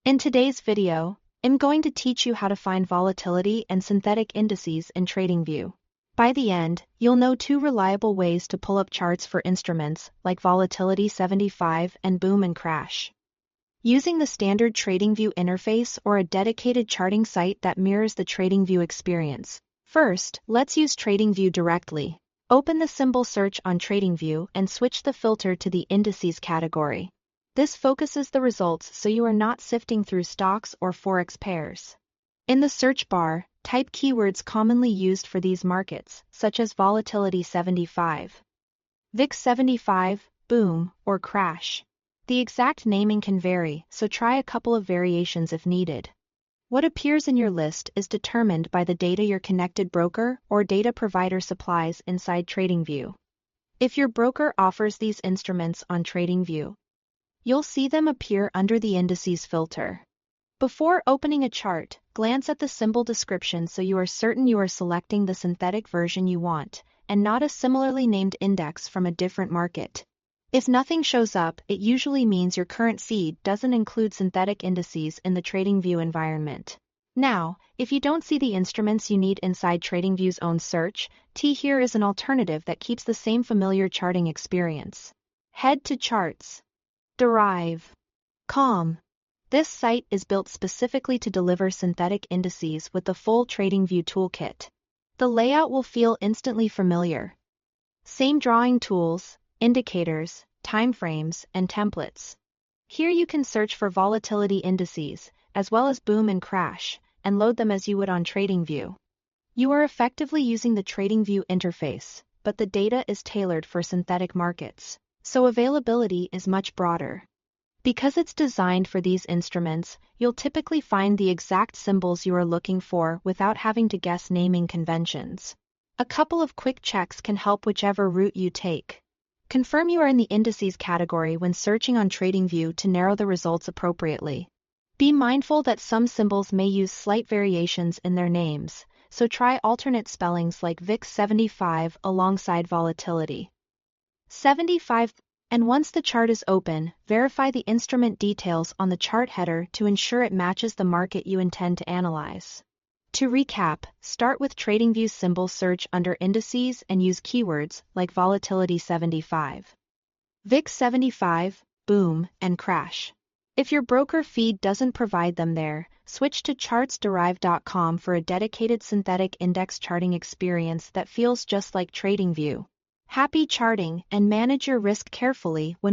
In today's video, I'm going to teach you how to find volatility and synthetic indices in Tradingview. By the end, you'll know two reliable ways to pull up charts for instruments like Volatility 75 and Boom and Crash. Using the standard Tradingview interface or a dedicated charting site that mirrors the Tradingview experience. First, let's use Tradingview directly. Open the symbol search on Tradingview and switch the filter to the Indices category. This focuses the results so you are not sifting through stocks or forex pairs. In the search bar, type keywords commonly used for these markets, such as Volatility 75, VIX 75, Boom, or Crash. The exact naming can vary, so try a couple of variations if needed. What appears in your list is determined by the data your connected broker or data provider supplies inside Tradingview. If your broker offers these instruments on Tradingview, you'll see them appear under the Indices filter. Before opening a chart, glance at the symbol description so you are certain you are selecting the synthetic version you want, and not a similarly named index from a different market. If nothing shows up, it usually means your current feed doesn't include synthetic indices in the Tradingview environment. Now, if you don't see the instruments you need inside Tradingview's own search, here is an alternative that keeps the same familiar charting experience. Head to Charts.Derive.com. This site is built specifically to deliver synthetic indices with the full Tradingview toolkit. The layout will feel instantly familiar. Same drawing tools, indicators, timeframes, and templates. Here you can search for volatility indices, as well as Boom and Crash, and load them as you would on Tradingview. You are effectively using the Tradingview interface, but the data is tailored for synthetic markets, so availability is much broader. Because it's designed for these instruments, you'll typically find the exact symbols you are looking for without having to guess naming conventions. A couple of quick checks can help whichever route you take. Confirm you are in the Indices category when searching on Tradingview to narrow the results appropriately. Be mindful that some symbols may use slight variations in their names, so try alternate spellings like VIX 75 alongside Volatility 75. And once the chart is open, verify the instrument details on the chart header to ensure it matches the market you intend to analyze. To recap, start with Tradingview's symbol search under Indices and use keywords like Volatility 75, VIX 75, Boom, and Crash. If your broker feed doesn't provide them there, switch to Charts.Derive.com for a dedicated synthetic index charting experience that feels just like Tradingview. Happy charting and manage your risk carefully when